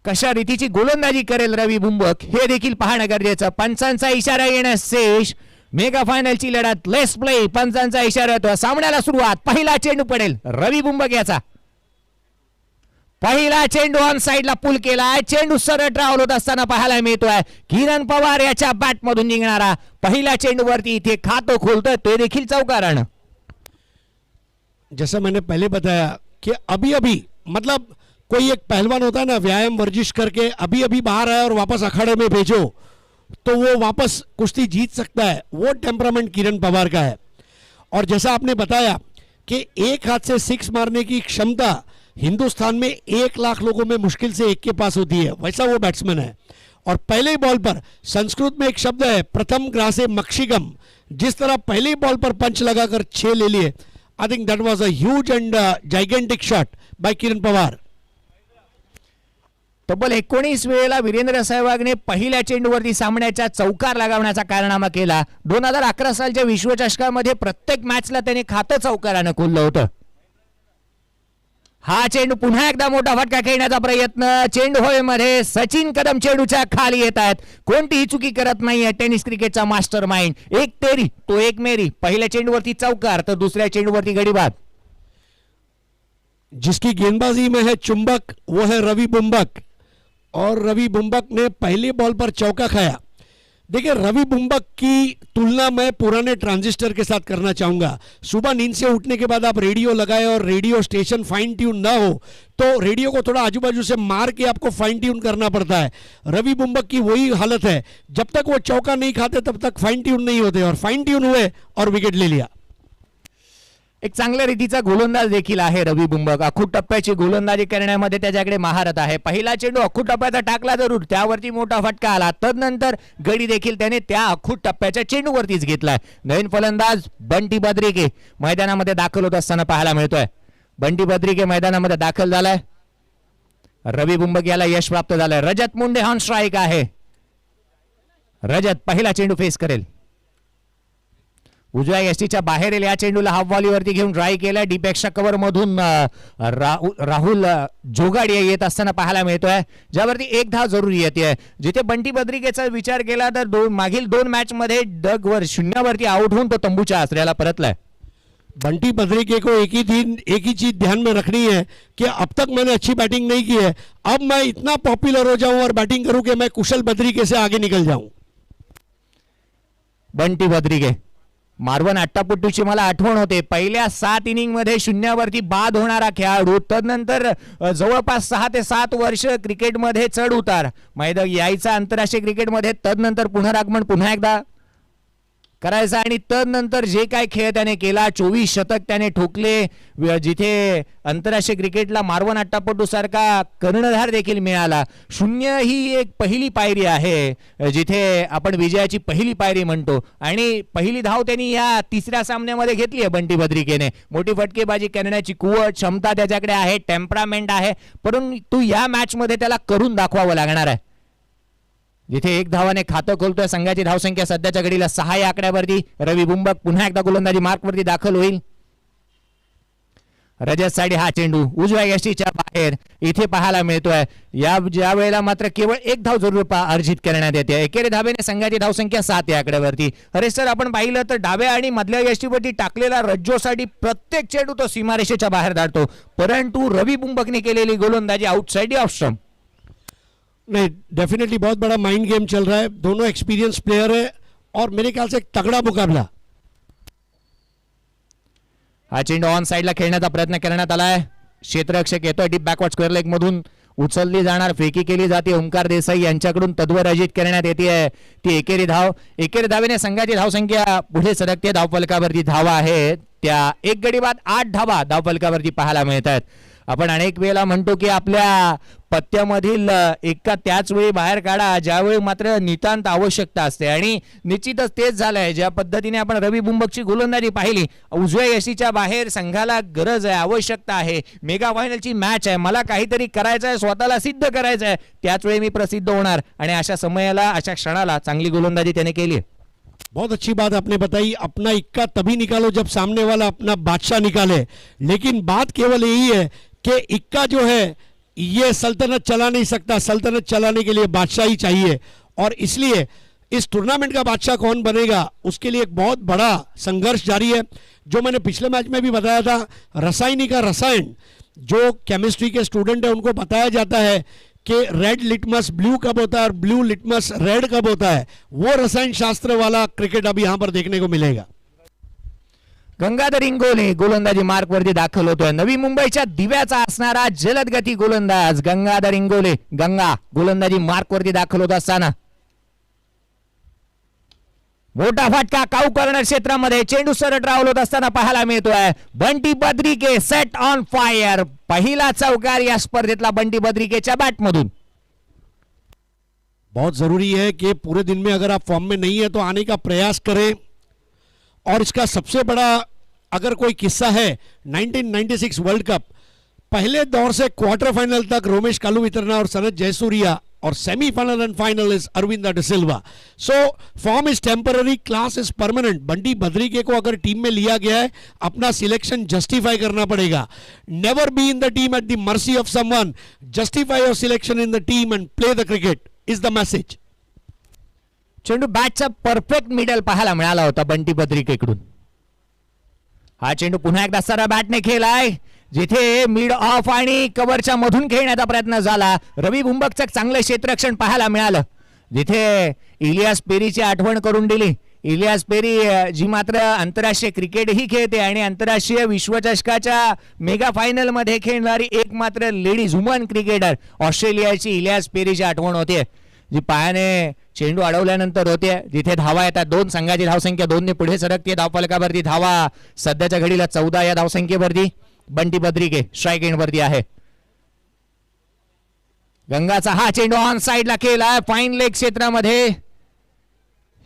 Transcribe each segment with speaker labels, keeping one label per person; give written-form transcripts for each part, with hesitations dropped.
Speaker 1: कशा रीतीची गोलंदाजी करेल रवी बुंबक हे देखील पाहणं गरजेचं. पंचांचा इशारा येणं शेष. मेगा फायनलची लढत लेट्स प्ले. पंचांचा इशारा येतो. सामन्याला सुरुवात. पहिला चेंडू पडेल रवी बुंबक याचा. पहिला चेंडू ऑन साइडला पुल केलाय. चेंडू सरळ ट्रॅव्हल होत असताना पाहायला मिळतोय. किरण पवार याच्या बॅट मधून निघणारा पहिला चेंडू वरती इथे खातं खोलतोय. ते देखील चौकारण.
Speaker 2: जैसा मैंने पहले बताया कि अभी अभी मतलब कोई एक पहलवान होता है ना, व्यायाम वर्जिश करके अभी अभी बाहर आया और वापस अखाड़े में भेजो तो वो वापस कुश्ती जीत सकता है. वो टेम्परामेंट किरण पवार का है. और जैसा आपने बताया कि एक हाथ से सिक्स मारने की क्षमता हिंदुस्तान में 1 लाख लोगों में मुश्किल से एक के पास होती है, वैसा वो बैट्समैन है. और पहले बॉल पर संस्कृत में एक शब्द है प्रथम ग्रासे मक्षिगम. जिस तरह पहले बॉल पर पंच लगाकर 6 ले लिए, I think that was a huge and gigantic shot by Kiran Pawar.
Speaker 1: तब्बल 19 वेळेला वीरेंद्र सहवागने पहिल्या चेंडूवरती सामन्याचा चौकार लगावण्याचा कारनामा केला. 2011 सालच्या विश्वचषकामध्ये प्रत्येक मॅचला त्याने खातं चौकारानं खोललं होतं. हा चेंडू पुन्हा एकदा मोठा फटका खेळण्याचा प्रयत्न. चेंडू हवेमध्ये. सचिन कदम चेंडूच्या खाली येत आहेत. कोणतीही चुकी करत नाहीये टेनिस क्रिकेटचा मास्टर माइंड. एक तेरी तो एक मेरी. पहिल्या चेंडूवरती चौकार तर दुसऱ्या चेंडूवरती गडीबाद.
Speaker 2: जिसकी गेंदबाजी में है चुंबक वो है रवि बुंबक. और रवि बुंबक ने पहले बॉल पर चौका खाया. देखिए रवि बुंबक की तुलना मैं पुराने ट्रांजिस्टर के साथ करना चाहूँगा. सुबह नींद से उठने के बाद आप रेडियो लगाए और रेडियो स्टेशन फाइन ट्यून ना हो तो रेडियो को थोड़ा आजू बाजू से मार के आपको फाइन ट्यून करना पड़ता है. रवि बुंबक की वही हालत है. जब तक वो चौका नहीं खाते तब तक फाइन ट्यून नहीं होते, और फाइन ट्यून हुए और विकेट ले लिया.
Speaker 1: एक चांगल्या रीतीचा गोलंदाज देखील आहे रवी बुंबक. अखूट टप्प्याची गोलंदाजी करण्यामध्ये त्याच्याकडे महारत आहे. पहिला चेंडू अखूट टप्प्याचा टाकला जरूर, त्यावरती मोठा फटका आला. तदनंतर गडी देखील त्याने त्या अखूट टप्प्याच्या चेंडूवरतीच घेतलाय. नवीन फलंदाज बंटी बद्रिके मैदानामध्ये दाखल होत असताना पाहायला मिळतोय. बंटी बद्रिके मैदानामध्ये दाखल झालाय. रवी बुंबक याला यश प्राप्त झालंय. रजत मुंडे ऑन स्ट्राइक आहे. रजत पहिला चेंडू फेस करेल. उजव्या यष्टीच्या बाहेर या चेंडूला हाफ वॉलीवरती घेऊन ट्राय केला. डीपेक्षा कव्हर मधून राहुल जोगाडिया येत असताना पाहायला मिळतोय, ज्यावरती एक धाव जरुरी येते. जिथे बंटी बद्रिकेचा विचार केला तर मागील 2 मॅच मध्ये डगवर 0वरती आउट होऊन तो तंबूच्या आश्रयाला परतलाय.
Speaker 2: बंटी बद्रिके को एक ही चीज ध्यान में रखनी है कि अब तक मैंने अच्छी बैटिंग नहीं की है, अब मैं इतना पॉपुलर हो जाऊं और बैटिंग करूं कि मैं कुशल बद्रिके से आगे निकल जाऊं.
Speaker 1: बंटी बद्रिके मार्वन अट्टापट्टूची मला आठवण होते. पहिल्या 7 इनिंग मध्ये 0वरती बाद होणारा खेळाडू. तदनंतर जवळपास 6 ते 7 वर्ष क्रिकेटमध्ये चढ उतार मैदान यायचा आंतरराष्ट्रीय क्रिकेटमध्ये. तदनंतर पुनरागमन पुन्हा एकदा करायचा आणि तदनंतर जे काय खेळ त्याने केला, 24 शतक त्याने ठोकले. जिथे आंतरराष्ट्रीय क्रिकेटला मार्वन अट्टापट्टू सारखा कर्णधार देखील मिळाला. 0 ही एक पहिली पायरी आहे जिथे आपण विजयाची पहिली पायरी म्हणतो. आणि पहिली धाव त्यांनी या तिसऱ्या सामन्यामध्ये घेतली आहे बंटी बद्रिकेने. मोठी फटकेबाजी करण्याची कुवत क्षमता त्याच्याकडे आहे, टेम्परामेंट आहे, परंतु या मॅच मध्ये त्याला करून दाखवावं लागणार आहे. जिथे 1 धावाने खातं खोलतोय. संघाची धावसंख्या सध्याच्या घडीला 6 या आकड्यावरती. रवी बुंबक पुन्हा एकदा गोलंदाजी मार्कवरती दाखल होईल. रजत साठी हा चेंडू उजव्या यष्टीच्या बाहेर इथे पाहायला मिळतोय. ज्या वेळेला मात्र केवळ 1 धाव जरूर अर्जित करण्यात येते. एकेरी धावेने संघाची धावसंख्या 7 या आकड्यावरती. हरेश सर, आपण पाहिलं तर डाव्या आणि मधल्या यष्टीवरती टाकलेला रज्जोसाठी प्रत्येक चेंडू तो सीमारेषेच्या बाहेर धाडतो, परंतु रवी बुंबकने केलेली गोलंदाजी आउटसाइड ऑफ स्टंप.
Speaker 2: नहीं, डेफिनेटली बहुत बड़ा माइंड गेम चल रहा है. दोनों एक्सपीरियंस प्लेयर है और मेरे ख्याल से एक तगड़ा मुकाबला.
Speaker 1: हा चेंडू ऑन साइडला खेळण्याचा प्रयत्न करण्यात आलाय. क्षेत्ररक्षक येतोय. डीप बॅकवर्ड स्क्वेअर लेग मधून उचलली जाणार, फेकी केली जाते. ओंकार देसाई यांच्याकडून तद्वर अर्जित करण्यात येते ती एकेरी धाव. एकेरी धावेने संघाची धावसंख्या पुढे सरकते. धावफलकावरती धावा आहेत त्या 1 गडी बाद 8 धावा धावफलकावरती पाहायला मिळतात. आपण अनेक वेळेला म्हणतो की आपल्या पत्त्यामधील एका त्याच वेळी बाहेर काढा ज्यावेळी मात्र नितांत आवश्यकता असते, आणि निश्चितच तेच झालंय. ज्या पद्धतीने आपण रवी बुंबकची गोलंदाजी पाहिली, उजव्या यष्टीच्या बाहेर संघाला गरज आहे, आवश्यकता आहे. मेगा फायनलची मॅच आहे, मला काहीतरी करायचं आहे, स्वतःला सिद्ध करायचं आहे, त्याच वेळी मी प्रसिद्ध होणार. आणि अशा समयाला, अशा क्षणाला चांगली गोलंदाजी त्याने केली.
Speaker 2: बहुत अच्छी बात आपने बताई. अपना इक्का तभी निकालो जब सामने वाला अपना बादशाह निकाले, लेकिन बात केवल यही है कि इक्का जो है ये सल्तनत चला नहीं सकता, सल्तनत चलाने के लिए बादशाह ही चाहिए, और इसलिए इस टूर्नामेंट का बादशाह कौन बनेगा उसके लिए एक बहुत बड़ा संघर्ष जारी है। जो मैंने पिछले मैच में भी बताया था, रसायनी का रसायन, जो केमिस्ट्री के स्टूडेंट है उनको बताया जाता है कि रेड लिटमस ब्लू कब होता है और ब्लू लिटमस रेड कब होता है, वो रसायन शास्त्र वाला क्रिकेट अभी यहां पर देखने को मिलेगा।
Speaker 1: गंगाधर इंगोले गोलंदाजी मार्क वरती दाखल होतोय. नवी मुंबईच्या दिव्याचा असणारा जलदगती गोलंदाज गंगाधर इंगोले गंगा गोलंदाजी मार्क वरती दाखल होत असताना मोठा फटका काऊ कॉर्नर क्षेत्रामध्ये चेंडू सरळ राहुल होत असताना पाहायला मिळतोय. Bunty Badrike set on fire. पहिला चौकार या स्पर्धेतला बंटी बद्रिकेच्या बॅट मधून.
Speaker 2: बहुत जरूरी है कि पूरे दिन में अगर आप फॉर्म में नहीं है तो आने का प्रयास करें, और इसका सबसे बड़ा अगर कोई किस्सा है 1996 वर्ल्ड कप, पहले दौर से क्वार्टर फाइनल तक रोमेश कालुवितरना और सनत जयसूर्या, और semifinal and final is Aravinda De Silva. So form is temporary, class is permanent. Bunty Badrike को अगर टीम में लिया गया है, अपना सिलेक्शन जस्टिफाई करना पड़ेगा. Never be in the team at the mercy of someone. Justify your selection in the team and play the cricket is the message.
Speaker 1: चेंडू बॅटचा परफेक्ट मिडल पाहायला मिळाला होता बंटी बद्रिकेकडून. हा चेंडू पुन्हा एकदा सरळ बॅटने खेळलाय, जिथे मिड ऑफ आणि कव्हरच्या मधून खेळण्याचा प्रयत्न झाला. रवी भुंबकचं चांगलं क्षेत्ररक्षण पाहायला मिळालं, जिथे इलियास पेरीची आठवण करून दिली. इलियास पेरी जी मात्र आंतरराष्ट्रीय क्रिकेटही खेळते आणि आंतरराष्ट्रीय विश्वचषकाच्या मेगा फायनल मध्ये खेळणारी एक मात्र लेडीज वुमन क्रिकेटर ऑस्ट्रेलियाची इलियास पेरीची आठवण होते, जी पायाने चेंडू अडवल्यानंतर होते. जिथे धावा येतात, दोन संघाची धावसंख्या 2 ने पुढे सरकते. धावफलकावरती धावा सध्याच्या घडीला 14 या धावसंख्येवरती बंटी बद्रिके स्ट्राइक एंड वरती आहे. गंगाचा हा चेंडू ऑन साइडला केला. फाईन लेग क्षेत्रामध्ये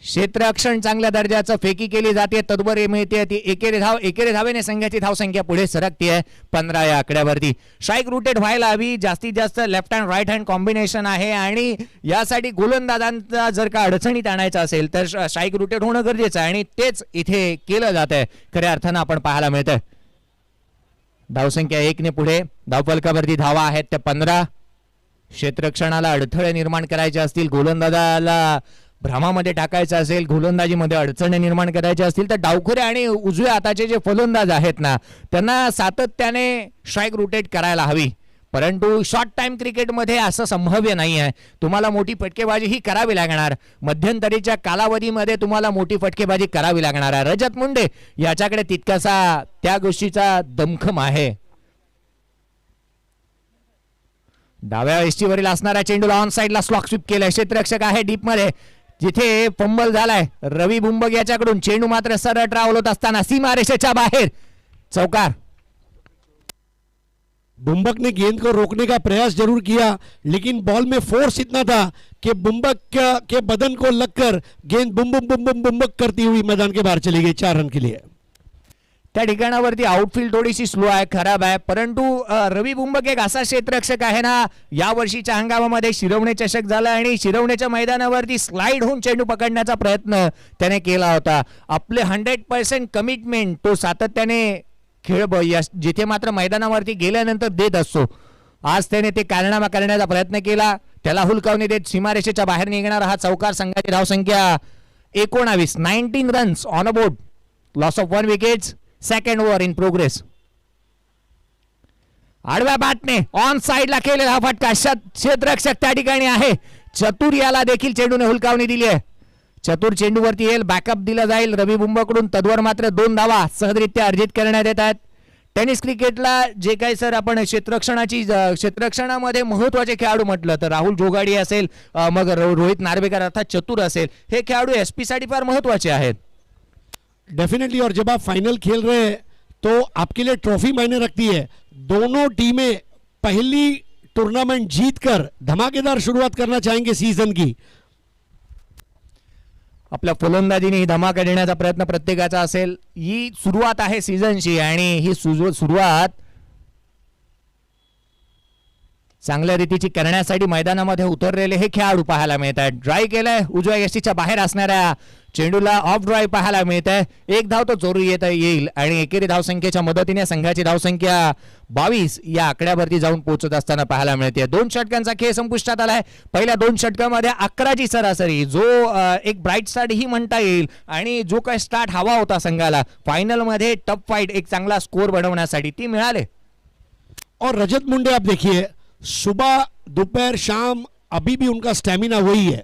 Speaker 1: क्षेत्ररक्षण चांगल्या दर्जाचं फेकी केली जाते, तत्पर मिळते ती एकेरी धावेने संघाची धावसंख्या पुढे सरकते 15 या आकड्यावरती. स्ट्राइक रुटेड व्हायला हवी. जास्तीत जास्त left hand right hand combination आहे आणि यासाठी गोलंदाजांचा जर का अडचणीत आणायचं असेल तर स्ट्राइक रुटेड होणं गरजेचं आहे आणि तेच इथे केलं जात आहे खऱ्या अर्थानं आपण पाहायला मिळतंय. धावसंख्या 1 ने पुढे. धावफलकावरती धावा आहेत त्या 15. क्षेत्ररक्षणाला अडथळे निर्माण करायचे असतील, गोलंदाजाला भ्रमामध्ये टाकायचं असेल, गोलंदाजीमध्ये अडचणी निर्माण करायच्या असतील तर डावखुरे आणि उजव्या हाताचे जे फलंदाज आहेत ना, त्यांना सातत्याने स्ट्राइक रोटेट करायला हवी. परंतु शॉर्ट टाइम क्रिकेटमध्ये असं संभाव्य नाही आहे. तुम्हाला मोठी फटकेबाजी ही करावी लागणार. मध्यंतरीच्या कालावधीमध्ये तुम्हाला मोठी फटकेबाजी करावी लागणार आहे. रजत मुंडे याच्याकडे तितकासा त्या गोष्टीचा दमखम आहे. डाव्या वेस्टीवरील असणारा चेंडूला ऑन साइडला स्लॉक स्वीप केलाय. क्षेत्ररक्षक आहे डीप मध्ये, जिथे फंबल झालाय रवी भुंबक याच्याकडून. चेंडू मात्र सरळ ट्रॅव्हल होत असताना सीमारेषेच्या बाहेर चौकार.
Speaker 2: बुम्बक ने गेंद को रोकने का प्रयास जरूर किया, लेकिन बॉल में फोर्स इतना था कि बुम्बक के बदन को लगकर गेंद बुम बुम बुम बुम बुम्बक करती हुई मैदान के बाहर चली गई 4 रन के लिए.
Speaker 1: त्या ठिकाणावरती आउटफील्ड थोडीशी स्लो आहे, खराब आहे. परंतु रवी बुंबक एक असा क्षेत्ररक्षक आहे ना, या वर्षीच्या हंगामामध्ये शिरवणे चषक झाला आणि शिरवण्याच्या मैदानावरती स्लाइड होऊन चेंडू पकडण्याचा प्रयत्न त्याने केला होता. आपले 100% कमिटमेंट तो सातत्याने खेळ जिथे मात्र मैदानावरती गेल्यानंतर देत असतो. आज त्याने ते कारनामा करण्याचा प्रयत्न केला. त्याला हुलकावणी देत सीमारेषेच्या बाहेर निघणारा हा चौकार. संघाची धावसंख्या 19 runs on a board. Loss of 1 wickets. Second over in progress. आडव्या बॅटने ऑन साइडला केलेला हा फटका. क्षेत्ररक्षक त्या ठिकाणी आहे. चतुर याला देखील चेंडूने हुलकावणी दिली आहे. चतुर चेंडूवरती येईल, बॅकअप दिला जाईल रवी बुंबकडून. तद्वर मात्र 2 धावा सहजरित्या अर्जित करण्यात येत आहेत. टेनिस क्रिकेटला जे काही सर आपण क्षेत्ररक्षणामध्ये महत्वाचे खेळाडू म्हटलं तर राहुल जोगाडी असेल, मग रोहित नार्वेकर अर्थात चतुर असेल, हे खेळाडू एसपी साठी फार महत्वाचे आहेत.
Speaker 2: डेफिनेटली. और जब आप फाइनल खेल रहे हैं तो आपके लिए ट्रॉफी मायने रखती है. दोनों टीमें पहली टूर्नामेंट जीतकर धमाकेदार शुरुआत करना चाहेंगे सीजन की.
Speaker 1: आपल्या फलंदाजीने ही धमाका देण्याचा प्रयत्न प्रत्येकाचा असेल. ही सुरुवात आहे सीझनची आणि ही सुरुवात चांगल्या रीतीची करण्यासाठी मैदानामध्ये उतरलेले हे खेळाडू पाहायला मिळत आहेत. ड्राईव्ह केलंय उजव्या यष्टीच्या बाहेर असणाऱ्या चेंडूला ऑफ ड्राईव्ह पाहायला मिळत आहे. एक धाव तो चोरू येईल आणि एकेरी धावसंख्येच्या मदतीने संघाची धावसंख्या 22 या आकड्यावरती जाऊन पोहोचत असताना पाहायला मिळते. 2 षटकांचा खेळ संपुष्टात आलाय. पहिल्या 2 षटकामध्ये 11ची सरासरी, जो एक ब्राईट स्टार्ट ही म्हणता येईल आणि जो काय स्टार्ट हवा होता संघाला फायनल मध्ये टफ फाईट एक चांगला स्कोर बनवण्यासाठी ती मिळाले.
Speaker 2: और रजत मुंडे आप देखिए, सुबह दोपहर शाम अभी भी उनका स्टेमिना वही है.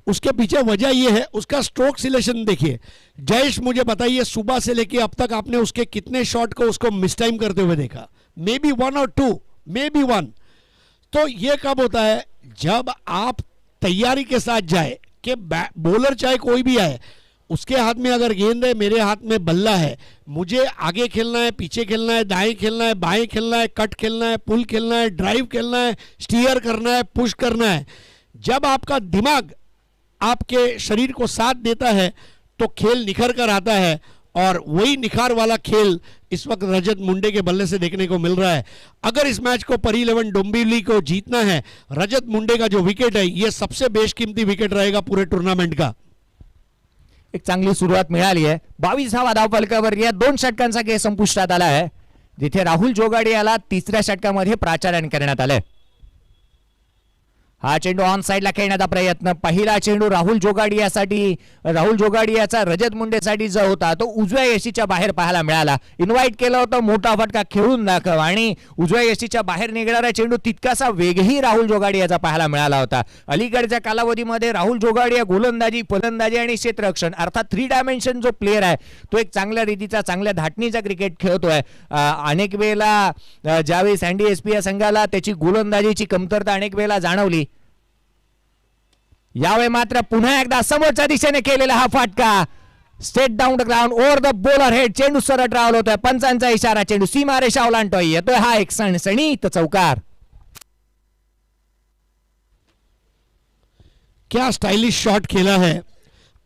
Speaker 2: उसके पीछे वजह ये है, उसका स्ट्रोक सिलेक्शन देखिए. जयेश मुझे बताइए, सुबह से लेके अब तक आपने उसके कितने शॉट को उसको मिस टाइम करते हुए देखा? मे बी 1 और 2, मे बी 1. तो ये कब होता है? जब आप तैयारी के साथ जाए कि बॉलर चाहे कोई भी आए, उसके हाथ में अगर गेंद है, मेरे हाथ में बल्ला है, मुझे आगे खेलना है, पीछे खेलना है, दाएं खेलना है, बाएं खेलना है, कट खेलना है, पुल खेलना है, ड्राइव खेलना है, स्टीयर करना है, पुश करना है. जब आपका दिमाग आपके शरीर को साथ देता है तो खेल निखर कर आता है. और वही निखार वाला खेल इस वक्त रजत मुंडे के बल्ले से देखने को मिल रहा है. अगर इस मैच को पर 11 डोंबिवली को जीतना है, रजत मुंडे का जो विकेट है ये सबसे बेशकीमती विकेट रहेगा पूरे टूर्नामेंट का.
Speaker 1: एक चांगली सुरुवात मिळाली आहे. 22वा धावफलकावर या 2 षटकांचा खेळ संपुष्टात आला आहे, जिथे राहुल जोगाडी याला 3ऱ्या षटकामध्ये प्राचार्य करण्यात आले. हा चेंडू ऑन साइडला खेळण्याचा प्रयत्न. पहिला चेंडू राहुल जोगाडियाचा रजत मुंडेसाठी जो होता तो उजव्या यष्टीच्या बाहेर पाहायला मिळाला. इन्व्हाइट केलं होतं, मोठा फटका खेळून दाखव आणि उजव्या यष्टीच्या बाहेर निघणारा चेंडू तितकासा वेगही राहुल जोगाडियाचा पाहायला मिळाला होता. अलीकडच्या कालावधीमध्ये राहुल जोगाडिया गोलंदाजी, फलंदाजी आणि क्षेत्ररक्षण अर्थात 3 डायमेन्शन जो प्लेअर आहे तो एक चांगल्या रीतीचा, चांगल्या धाटणीचा क्रिकेट खेळतोय. अनेक वेळेला ज्यावेळी सँडी एसपी या संघाला त्याची गोलंदाजीची कमतरता अनेक वेळेला जाणवली, यावेळी मात्र पुन्हा एकदा समोरच्या दिशेने केलेला हा फटका straight down the ground over the bowler head. चेंडू सरळ ट्रॅव्हल होतोय. पंचांचा इशारा, चेंडू सीमारेषा ओलांडतोय. येतोय हा एक सणसणीत चौकार.
Speaker 2: क्या स्टाइलिश शॉट खेला है.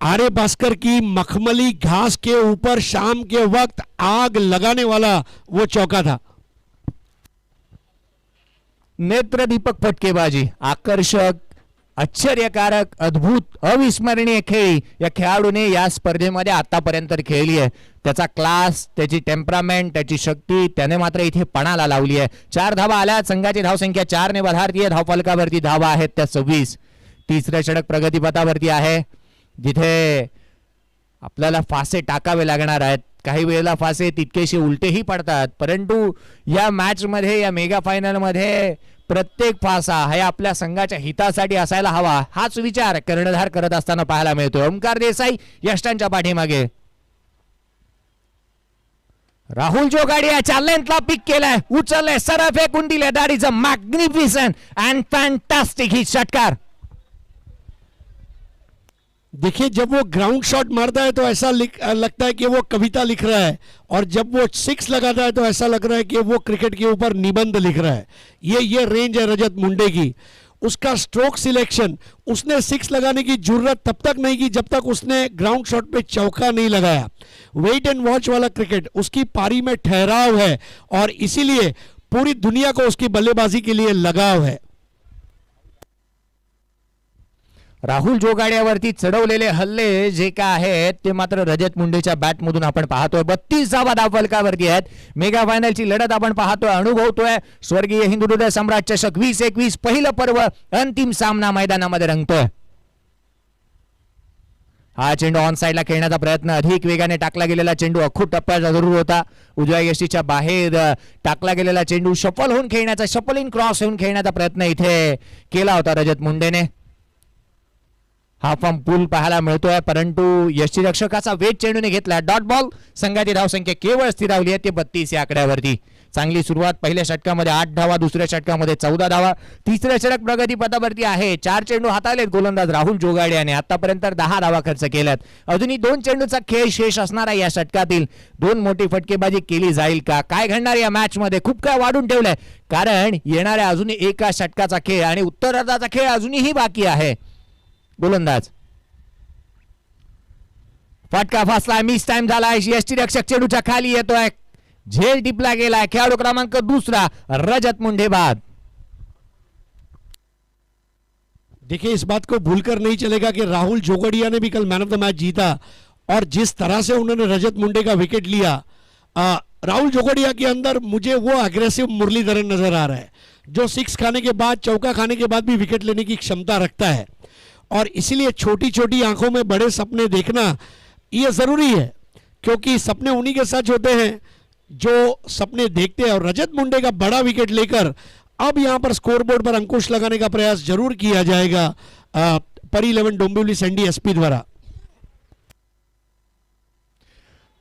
Speaker 2: आर्य भास्कर की मखमली घास के ऊपर शाम के वक्त आग लगाने वाला वो चौका था.
Speaker 1: नेत्रदीपक फटकेबाजी, आकर्षक, आश्चर्यकारक, अद्भुत, अविस्मरणीय खेळी या खेळाडूने या स्पर्धेमध्ये आतापर्यंत खेळली आहे. त्याचा क्लास, त्याची टेम्परामेंट, त्याची शक्ती त्याने मात्र इथे पणाला लावली आहे. 4 धावा आल्या. संघाची धावसंख्या 4 ने भारतीय धावफलकावरती धावा आहेत त्या 26. 3रं षटक प्रगतीपथावरती आहे, जिथे आपल्याला फासे टाकावे लागणार आहेत. काही वेळेला फासे तितकेसे उलटेही पडतात, परंतु या मॅच मध्ये, या मेगा फायनल मध्ये प्रत्येक फासा हे आपल्या संघाच्या हितासाठी असायला हवा, हाच विचार कर्णधार करत असताना पाहायला मिळतो. ओमकार देसाई यष्टांच्या पाठीमागे. राहुल जोगाडियाच्या लेंथला पिक केलाय, उचलले, सरळ फेकून दिले. That is a magnificent and fantastic ही षटकार.
Speaker 2: देखिए, जब वो ग्राउंड शॉट मारता है तो ऐसा लगता है कि वो कविता लिख रहा है, और जब वो 6 लगाता है तो ऐसा लग रहा है कि वो क्रिकेट के ऊपर निबंध लिख रहा है. ये रेंज है रजत मुंडे की. उसका स्ट्रोक सिलेक्शन, उसने 6 लगाने की जरूरत तब तक नहीं की जब तक उसने ग्राउंड शॉट पे चौका नहीं लगाया. वेट एंड वॉच वाला क्रिकेट, उसकी पारी में ठहराव है और इसीलिए पूरी दुनिया को उसकी बल्लेबाजी के लिए लगाव है.
Speaker 1: राहुल जोगाड्यावरती चढवलेले हल्ले जे काय आहेत ते मात्र रजत मुंडेच्या बॅट मधून आपण पाहतोय. 32वा धावफलकावरती आहेत. मेगा फायनलची लढत आपण पाहतोय, अनुभवतोय. स्वर्गीय हिंदू हृदय सम्राट चषक 2021 पहिलं पर्व, अंतिम सामना मैदानामध्ये रंगतोय. हा चेंडू ऑन साइडला खेळण्याचा प्रयत्न, अधिक वेगाने टाकला गेलेला चेंडू अखूट टप्प्याचा जरूर होता. उजव्या यष्टीच्या बाहेर टाकला गेलेला चेंडू शफल होऊन खेळण्याचा, शफल इन क्रॉस होऊन खेळण्याचा प्रयत्न इथे केला होता रजत मुंडेने. हा फॉर्म पूल पाहायला मिळतोय, परंतु यष्टीरक्षकाचा वेट चेंडूने घेतला. Dot ball. संघाची धावसंख्या केवळ स्थिरावली आहे ते 32 या आकड्यावरती. चांगली सुरुवात. पहिल्या षटकामध्ये 8 धावा, दुसऱ्या षटकामध्ये 14 धावा. 3रं षटक प्रगतीपथावरती आहे. 4 चेंडू हाताळलेत गोलंदाज राहुल जोगाडियाने. आतापर्यंत 10 धावा खर्च केल्यात. अजूनही 2 चेंडूचा खेळ शेष असणार आहे. या षटकातील 2 मोठी फटकेबाजी केली जाईल का? काय घडणार या मॅच मध्ये? खूप काय वाढून ठेवलंय, कारण येणाऱ्या अजूनही एका षटकाचा खेळ आणि उत्तरार्धाचा खेळ अजूनही बाकी आहे. गोलंदाज फटका फासला, मिस टाइम झालाय. यष्टीरक्षक चेंडूच्या खाली येतोय, झेल टिपला गेलाय. खेळाडू क्रमांक 2 रजत मुंडे बाद.
Speaker 2: देखिए, इस बात को भूलकर नहीं चलेगा कि राहुल जोगड़िया ने भी कल मैन ऑफ द मैच जीता, और जिस तरह से उन्होंने रजत मुंडे का विकेट लिया, राहुल जोगड़िया के अंदर मुझे वो अग्रेसिव मुरलीधरन नजर आ रहा है, जो सिक्स खाने के बाद, चौका खाने के बाद भी विकेट लेने की क्षमता रखता है। और इसीलिए छोटी छोटी आंखों में बड़े सपने देखना ये जरूरी है, क्योंकि सपने उन्हीं के सच होते हैं जो सपने देखते हैं। और रजत मुंडे का बड़ा विकेट लेकर अब यहां पर स्कोरबोर्ड पर अंकुश लगाने का प्रयास जरूर किया जाएगा पर 11 डोंबिवली सैंडी एसपी द्वारा।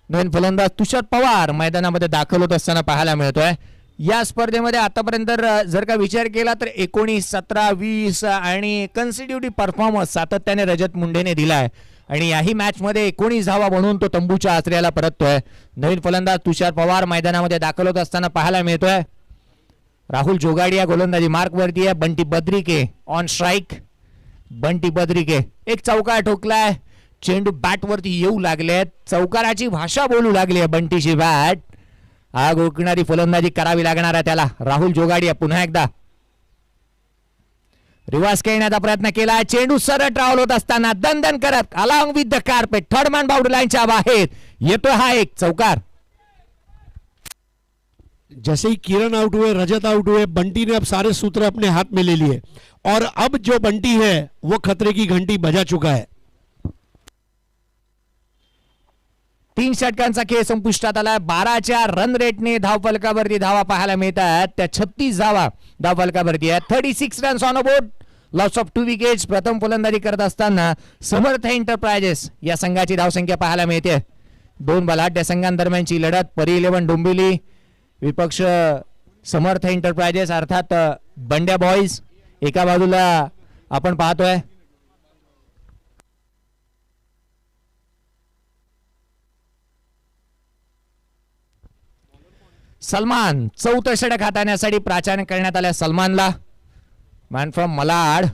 Speaker 1: नवीन फलंदाज तुषार पवार मैदानामध्ये दाखल होत असताना पाहायला मिळतोय। या स्पर्धेमध्ये आतापर्यंत जर का विचार केला तर 19, 17, 20 आणि कन्सिक्युटिव्ह परफॉर्मन्स सातत्याने रजत मुंडेने दिलाय आणि याही मॅच मध्ये 19 धावा बनवून तो तंबूच्या आश्रयाला परततोय। नवीन फलंदाज तुषार पवार मैदानामध्ये दाखल होत असताना पाहायला मिळतोय। राहुल जोगाडिया गोलंदाजी मार्क वरती आहे। Bunty Badrike on strike. बंटी बद्रिके एक चौकार ठोकलाय, चेंडू बॅट वरती येऊ लागले, चौकाराची भाषा बोलू लागली आहे बंटीची बॅट। आग ओळखणारी फलंदाजी करावी लागणार आहे त्याला। राहुल जोगाडिया पुन्हा एकदा रिवर्स खेळण्याचा प्रयत्न केला, चेंडू सरळ ट्रॅव्हल होत असताना दणदण करत along with the carpet third man boundary लाईनच्या बाहेर येतोय हा एक चौकार।
Speaker 2: जैसे ही किरण आउट हुए, रजत आउट हुए, बंटी ने अब सारे सूत्र अपने हाथ में ले लिए, और अब जो बंटी है वो खतरे की घंटी बजा चुका है।
Speaker 1: 3 षटकांचा खेळ संपुष्टात आला। 12च्या रन रेटने धावफलकावरती धावा पाहायला मिळतात। त्या 36 धावा धावफलकावरती आहेत। 36 runs on a board, loss of 2 wickets. प्रथम फलंदाजी करत असताना समर्थ एंटरप्राइजेस या संघाची धावसंख्या पाहायला मिळते। 2 बलाढ्य संघांदरम्यानची लढत। परी 11 डोंबिवली विपक्ष समर्थ एंटरप्राइजेस अर्थात बंड्या बॉयज। एका बाजूला आपण पाहतोय सलमान, 4थं षटक हाताळण्यासाठी प्राचार्य करण्यात आल्या सलमानला। मॅन फ्रॉम मलाड,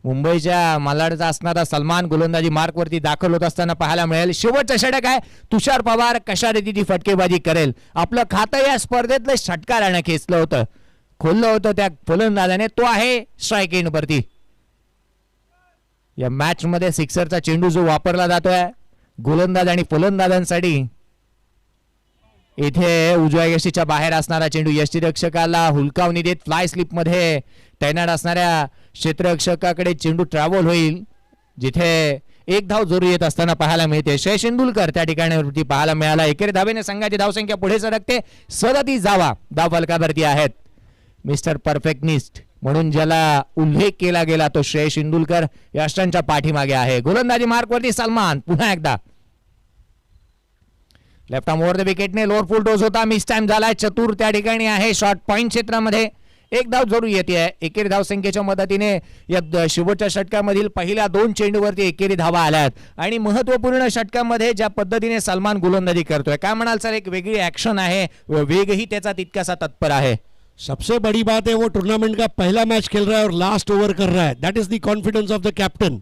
Speaker 1: मुंबईच्या मलाडचा असणारा सलमान गोलंदाजी मार्क वरती दाखल होत असताना पाहायला मिळेल। शेवटचं षटक आहे, तुषार पवार कशा रीतीची फटकेबाजी करेल। आपलं खातं या स्पर्धेतलं षटकारानं खेचलं होतं, खोललं होतं त्या फलंदाजाने, तो आहे स्ट्राईक एंड वरती। या मॅच मध्ये सिक्सरचा चेंडू जो वापरला जातोय गोलंदाज आणि फलंदाजांसाठी, इथे उजव्या यष्टीच्या बाहेर असणारा चेंडू यष्टीरक्षकाला हुलकावणी देत फ्लाय स्लिप मध्ये तैनात असणाऱ्या क्षेत्ररक्षकाकडे चेंडू ट्रॅव्हल होईल, जिथे एक धाव जरूर येत असताना पाहायला मिळते। श्रेयस इंदुलकर त्या ठिकाणी पाहायला मिळाला। एकेरी धावेने संघाची धावसंख्या पुढे सरकते। 37 धावा धावफलकावरती आहेत। मिस्टर परफेक्टनिस्ट म्हणून ज्याला उल्लेख केला गेला तो श्रेयस इंदुलकर यष्टांच्या पाठीमागे आहे। गोलंदाजी मार्क वरती सलमान पुन्हा एकदा लेफ्ट आर्म ओव्हर द विकेटने लोअर फुल टोस होता, मिस टाइम झालाय। चतुर त्या ठिकाणी आहे शॉर्ट पॉइंट क्षेत्रामध्ये, एक धाव जरूर येते आहे। एकेरी धावसंख्येच्या मदतीने या शेवटच्या षटकामधील पहिल्या 2 चेंडूवरती एकेरी धावा आल्यात आणि महत्वपूर्ण षटकामध्ये ज्या पद्धतीने सलमान गोलंदाजी करतोय, काय म्हणाल सर, एक वेगळी ऍक्शन आहे, वेगही त्याचा तितकासा तत्पर आहे।
Speaker 2: सबसे बड़ी बात है वो टूर्नामेंट का पहला मैच खेल रहा है और लास्ट ओवर कर रहा है। That is the confidence of the captain.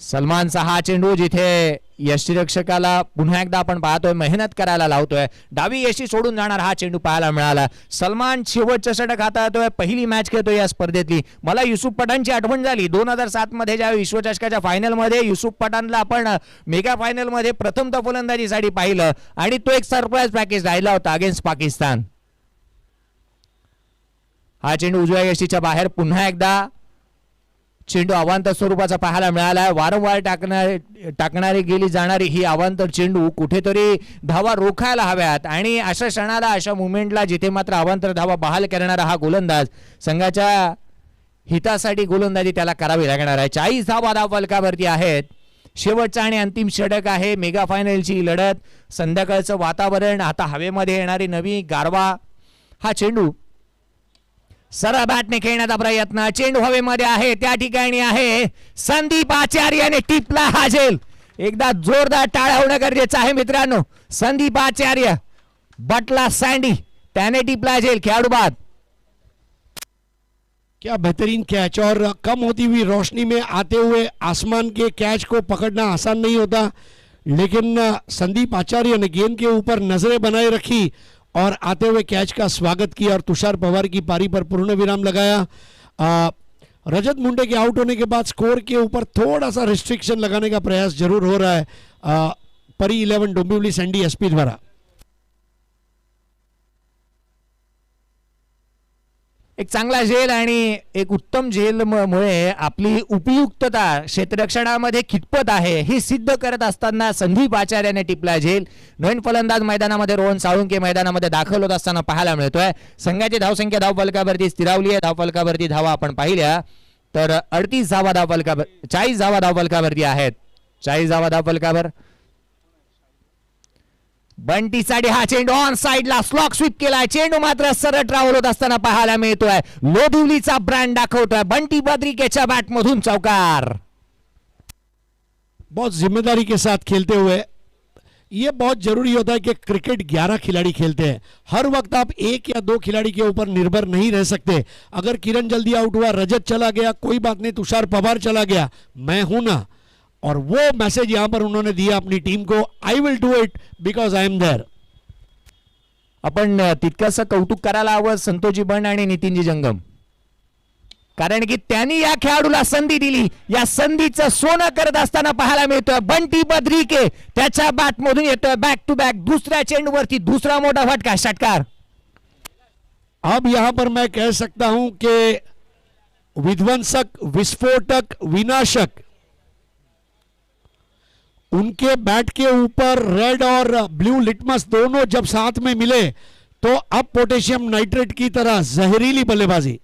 Speaker 1: सलमानचा हा चेंडू जिथे यष्टीरक्षकाला पुन्हा एकदा आपण पाहतोय मेहनत करायला लावतोय, डावी यष्टी सोडून जाणार हा चेंडू पाहायला मिळाला। सलमान शेवटचं षटक हाताळतोय, पहिली मॅच खेळतोय या स्पर्धेतली। मला युसुफ पठाणची आठवण झाली 2007 मध्ये ज्या विश्वचषकाच्या फायनल मध्ये युसुफ पठाणला आपण मेगा फायनल मध्ये प्रथमतः फलंदाजीसाठी पाहिलं आणि तो एक सरप्राईज पॅकेज राहिला होता अगेन्स्ट पाकिस्तान। हा चेंडू उजव्या यष्टीच्या बाहेर पुन्हा एकदा चेंडू अवांतर स्वरूपाचा पाहायला मिळाला। वारंवार टाकणारी गेली जाणारी ही अवांतर चेंडू कुठेतरी धावा रोखायला हव्यात आणि अशा क्षणाला, अशा मुवमेंटला जिथे मात्र अवांतर धावा बहाल करणारा हा गोलंदाज संघाच्या हितासाठी गोलंदाजी त्याला करावी लागणार आहे। 40 धावा धावफलकावरती आहेत। शेवटचा आणि अंतिम षटक आहे, मेगा फायनलची लढत। संध्याकाळचं वातावरण, आता हवेमध्ये येणारी नवी गारवा, हा चेंडू सरळ बॅटने खेळण्याचा प्रयत्न, चेंडू हवेमध्ये आहे, त्या ठिकाणी आहे संदीप आचार्यने टिपला हा झेल। एकदा जोरदार टाळ्या होणं गरजेचं आहे मित्रांनो। संदीप आचार्य बटला सँडी त्याने टिपला झेल खेळाडू बाद।
Speaker 2: क्या बेहतरीन कैच, और कम होती हुई रोशनी में आते हुए आसमान के कैच को पकड़ना आसान नहीं होता, लेकिन संदीप आचार्य ने गेंद के ऊपर नजरें बनाए रखी और आते हुए कैच का स्वागत किया और तुषार पवार की पारी पर पूर्ण विराम लगाया। रजत मुंडे के आउट होने के बाद स्कोर के ऊपर थोड़ा सा रिस्ट्रिक्शन लगाने का प्रयास जरूर हो रहा है परी 11 डोंबिवली सैंडी एसपी द्वारा।
Speaker 1: एक चांगला झेल आणि एक उत्तम झेल मुळे आपली उपयुक्तता क्षेत्ररक्षणामध्ये कितपत आहे हे सिद्ध करत असताना संदीप आचार्याने टिपला झेल। नवीन फलंदाज मैदानामध्ये रोहन साळुंके मैदानामध्ये दाखल होत असताना पाहायला मिळतोय। संघाची धावसंख्या धावफलकावरती स्थिरावली आहे। धावफलकावरती धावा आपण पाहिल्या तर 38 धावा धावफलकावर 40 धावा धावफलकावरती आहेत। 40 धावा धावफलकावर बंटी साठी हा चेंडू ऑन साइडला स्लॉक स्वीप केलाय। चेंडू मात्र सरळ ट्रॅव्हल होत असताना पाहायला मिळतोय। लोधिवलीचा ब्रँड दाखवतोय बंटी बद्रिकेच्या बॅट मधून चौकार।
Speaker 2: बहुत जिम्मेदारी के साथ खेलते हुए, ये बहुत जरूरी होता है कि क्रिकेट 11 खिलाड़ी खेलते हैं। हर वक्त आप एक या दो खिलाड़ी के ऊपर निर्भर नहीं रह सकते। अगर किरण जल्दी आउट हुआ, रजत चला गया, कोई बात नहीं, तुषार पवार चला गया, मैं हूं ना। और वो मैसेज यहां पर उन्होंने दिया अपनी टीम को, I will do it because I am there.
Speaker 1: आपण तितकंसं कौतुक करायला हवं संतोषजी बंड आणि नितीनजी जंगम, कारण की त्यांनी या खेळाडूला संधी दिली। या संधीचं सोनं करत असताना पाहायला मिळतोय बंटी बद्रिके त्याच्या बॅट मधून येतोय बॅक टू बॅक दुसऱ्या चेंडूवरती दुसरा मोठा फटका षटकार।
Speaker 2: अब यहां पर मैं कह सकता हूं कि विध्वंसक, विस्फोटक, विनाशक, उनके बैट के ऊपर रेड और ब्लू लिटमस दोनों जब साथ में मिले तो अब पोटेशियम नाइट्रेट की तरह जहरीली बल्लेबाजी।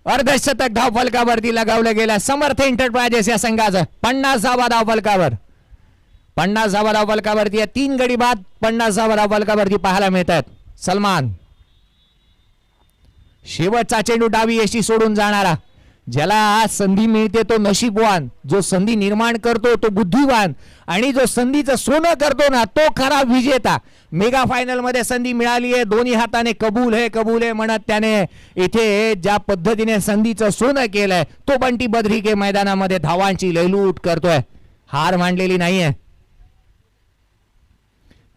Speaker 1: अर्धशतक धावफलकावरती लगावलं गेलं समर्थ एंटरप्राइजेस या संघाचं। 50 धावा धावफलकावर 50 धावा धावफलकावरती या 3 गडी बाद 50 धावा धावफलकावरती पाहायला मिळतात। सलमान शेवटचा चेंडू डावी यशी सोडून जाणारा, ज्याला संधी मिळते तो नशीबवान, जो संधी निर्माण करतो तो बुद्धिवान, आणि जो संधीचं सोनं करतो ना तो खरा विजेता। मेगा फायनल मध्ये संधी मिळाली आहे, दोन्ही हाताने कबूल है म्हणत त्याने इथे ज्या पद्धतीने संधीचं सोनं केलंय तो बंटी बद्रिके मैदानामध्ये धावांची लयलूट करतोय, हार मांडलेली नाहीये।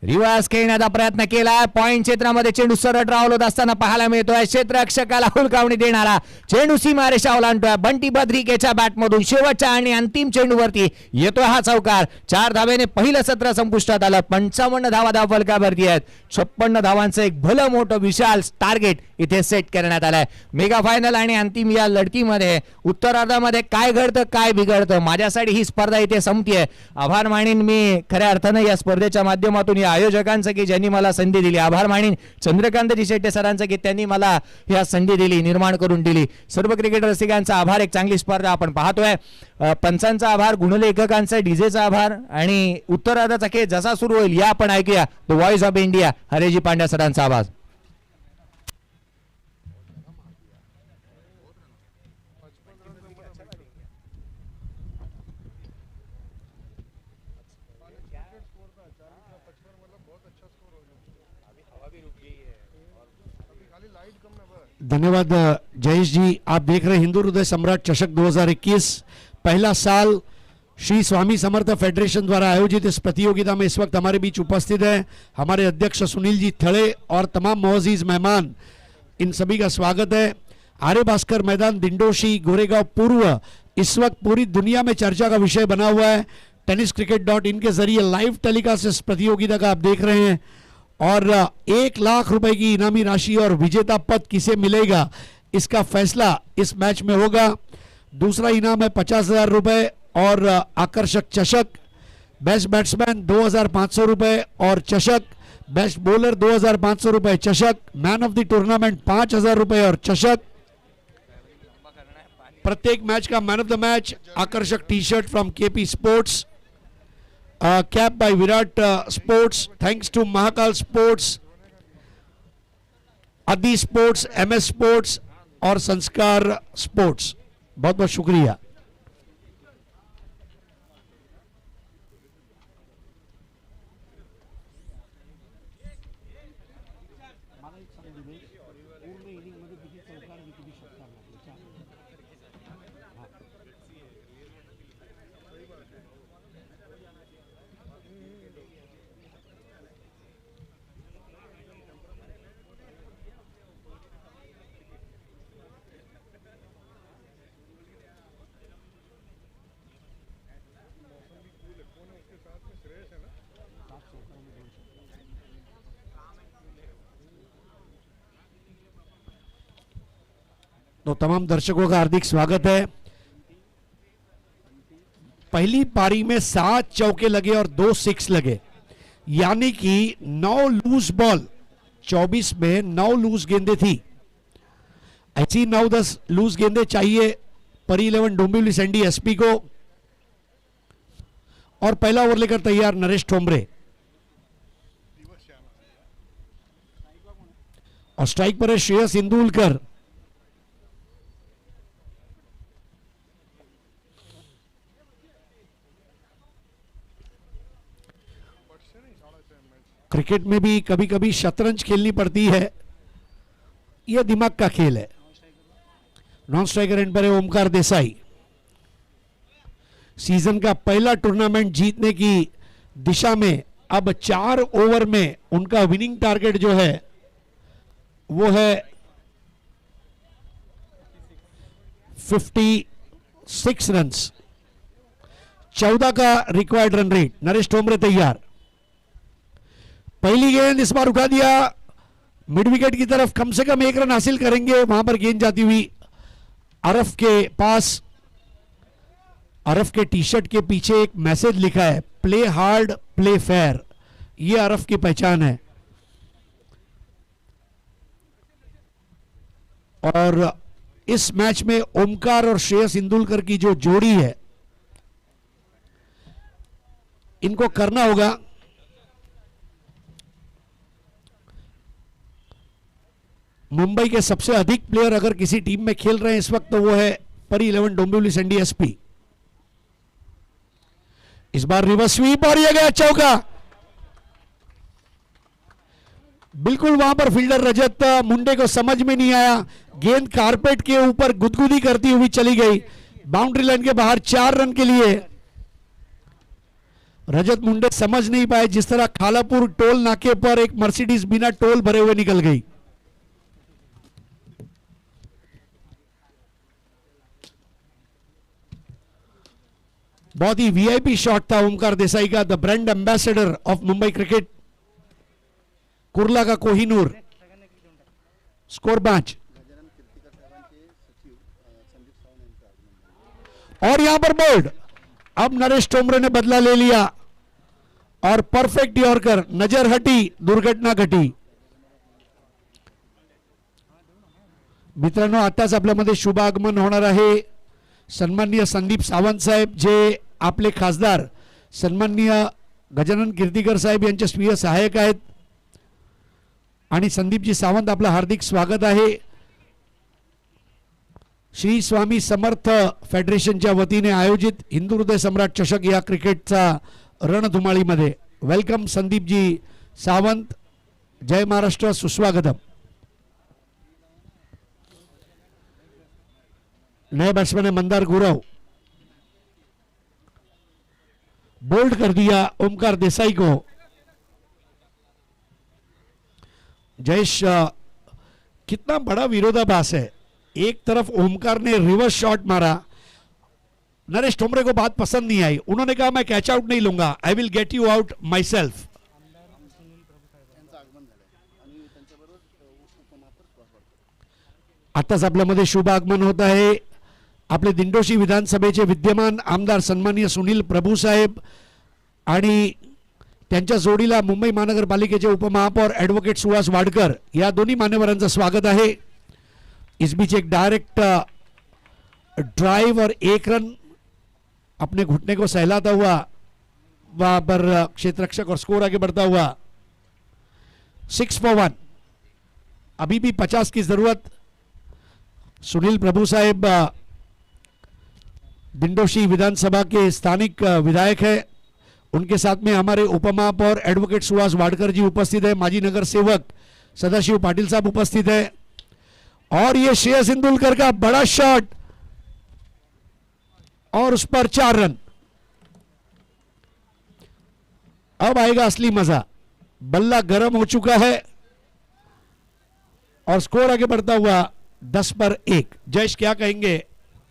Speaker 1: रिवर्स खेळण्याचा प्रयत्न केला, पॉइंट क्षेत्रामध्ये चेंडू सरळ ट्रॅव्हल होत असताना पाहायला मिळतोय क्षेत्ररक्षकाला हुलकावणी देणारा चेंडू सीमारेषा ओलांडतोय बंटी बद्रिकेच्या बॅट मधून। शेवटच्या आणि अंतिम चेंडूवरती येतोय हा चौकार। 4 धावेने पहिलं सत्र संपुष्टात आलं। 55 धावा धावफलकावरती आहेत। 56 धावांचं एक भलं मोठं विशाल टार्गेट इथे सेट करण्यात आलंय। मेगा फायनल आणि अंतिम या लढतीमध्ये उत्तरार्धामध्ये काय घडतं काय बिघडतं, माझ्यासाठी ही स्पर्धा इथे संपतीये। आभार मानीन मी खऱ्या अर्थाने या स्पर्धेच्या माध्यमातून आयोजकांचं की ज्यांनी मला संधी दिली। आभार मानीन चंद्रकांतजी शेट्टे सरांचं की त्यांनी मला या संधी दिली, निर्माण करून दिली। सर्व क्रिकेट रसिकांचा आभार। एक चांगली स्पर्धा आपण पाहतोय। पंचांचा आभार, गुणलेखकांचा, डीजेचा आभार आणि उत्तरार्धाचा खेळ जसा सुरू होईल या आपण ऐकूया द व्हॉइस ऑफ इंडिया हरेजी पांड्या सरांचा आवाज।
Speaker 2: धन्यवाद जयेश जी। आप देख रहे हैं हिंदू हृदय सम्राट चषक 2021, पहला साल श्री स्वामी समर्थ फेडरेशन द्वारा आयोजित इस प्रतियोगिता में इस वक्त हमारे बीच उपस्थित है हमारे अध्यक्ष सुनील जी थड़े और तमाम मोअज़्ज़ीज़ मेहमान, इन सभी का स्वागत है। आर्य भास्कर मैदान दिंडोशी गोरेगांव पूर्व इस वक्त पूरी दुनिया में चर्चा का विषय बना हुआ है। tenniscricket.in के जरिए लाइव टेलीकास्ट इस प्रतियोगिता का आप देख रहे हैं और 1 लाख रुपए की इनामी राशि और विजेता पद किसे मिलेगा इसका फैसला इस मैच में होगा। दूसरा इनाम है 50,000 रुपए और आकर्षक चषक। बेस्ट बैट्समैन 2,500 रुपए और चषक। बेस्ट बॉलर 2,500 रुपए चषक। मैन ऑफ द टूर्नामेंट 5,000 रुपए और चषक। प्रत्येक मैच का मैन ऑफ द मैच आकर्षक T shirt from KP sports, cap by Virat sports, thanks to Mahakal sports, Aadi sports, MS sports और संस्कार स्पोर्ट्स। बहुत बहुत शुक्रिया। तो तमाम दर्शकों का हार्दिक स्वागत है। पहली पारी में 7 चौके लगे और 2 सिक्स लगे, यानी कि 9 लूज बॉल, 24 में 9 लूज गेंदें थी। ऐसी 9-10 लूज गेंदें चाहिए परी 11 डोंबिवली सैंडी एसपी को। और पहला ओवर लेकर तैयार नरेश ठोंबरे, और स्ट्राइक पर है श्रेयस इंदुलकर। क्रिकेट में भी कभी कभी शतरंज खेलनी पड़ती है, यह दिमाग का खेल है। नॉन स्ट्राइकर एंड पर है ओमकार देसाई। सीजन का पहला टूर्नामेंट जीतने की दिशा में अब 4 ओवर में उनका विनिंग टारगेट जो है वो है 56 रन्स, 14 का required run rate. Naresh Thombare तैयार। पहली गेंद इस बार उठा दिया मिड विकेट की तरफ, कम से कम 1 रन हासिल करेंगे। वहां पर गेंद जाती हुई अरफ के पास। अरफ के टी शर्ट के पीछे एक मैसेज लिखा है, प्ले हार्ड प्ले फेयर। यह अरफ की पहचान है। और इस मैच में ओमकार और श्रेयस इंदुलकर की जो जोड़ी है, इनको करना होगा मुंबई के सबसे अधिक प्लेयर अगर किसी टीम में खेल रहे हैं इस वक्त तो वो है परी 11 डोंबिवली सैंडी एसपी। इस बार रिवर्स स्वीप और यह गया चौका। बिल्कुल वहां पर फील्डर रजत मुंडे को समझ में नहीं आया, गेंद कारपेट के ऊपर गुदगुदी करती हुई चली गई बाउंड्री लाइन के बाहर 4 रन के लिए। रजत मुंडे समझ नहीं पाए, जिस तरह खालापुर टोल नाके पर एक मर्सिडीज बिना टोल भरे हुए निकल गई। बहुत ही वीआईपी शॉट था ओमकार देसाई का, the brand ambassador of Mumbai cricket. Kurla का कोहिनूर। स्कोर 5। और यहां पर बोल्ड। अब नरेश ठोंबरे ने बदला ले लिया और परफेक्ट यॉर्कर, नजर हटी, दुर्घटना घटी। मित्रांनो, आताच आपल्यामध्ये शुभ आगमन होणार आहे सन्माननीय संदीप सावंत साहेब, जे आपले खासदार सन्माननीय गजानन कीर्तिकर साहेब यांचे स्वीय सहाय्यक आहेत। आणि संदीपजी सावंत, आपलं हार्दिक स्वागत आहे। श्री स्वामी समर्थ फेडरेशनच्या वतीने आयोजित हिंदू हृदय सम्राट चषक या क्रिकेटचा रणधुमाळीमध्ये वेलकम संदीपजी सावंत। जय महाराष्ट्र, सुस्वागतम। नए बैट्समैन है मंदार गुरव। बोल्ड कर दिया ओमकार देसाई को। जयेश, कितना बड़ा विरोधाभास है। एक तरफ ओमकार ने रिवर्स शॉट मारा, नरेश ठोंबरे को बात पसंद नहीं आई। उन्होंने कहा मैं कैच आउट नहीं लूंगा, I will get you out my self. आताच आपल्यामध्ये शुभ आगमन होत आहे आपले दिंडोशी विधानसभेचे विद्यमान आमदार सन्माननीय सुनील प्रभू साहेब आणि त्यांच्या जोडीला मुंबई महानगरपालिकेचे उपमहापौर ॲडव्होकेट सुहास वाडकर, या दोन्ही मान्यवरांचं स्वागत आहे। इस बीच एक डायरेक्ट ड्राइव और 1 रन अपने घुटने को सहलाता हुआ वहां पर क्षेत्ररक्षक और स्कोर आगे बढ़ता हुआ 6 for 1। अभी भी 50 की जरूरत। सुनील प्रभु साहेब दिंडोशी विधानसभा के स्थानिक विधायक है, उनके साथ में हमारे उपमहापौर एडवोकेट सुहास वाडकर जी उपस्थित है, माजी नगर सेवक सदाशिव पाटिल साहब उपस्थित है। और ये श्रेयस इंदुलकर का बड़ा शॉट और उस पर 4 रन। अब आएगा असली मजा। बल्ला गर्म हो चुका है और स्कोर आगे बढ़ता हुआ 10 पर 1। जयेश, क्या कहेंगे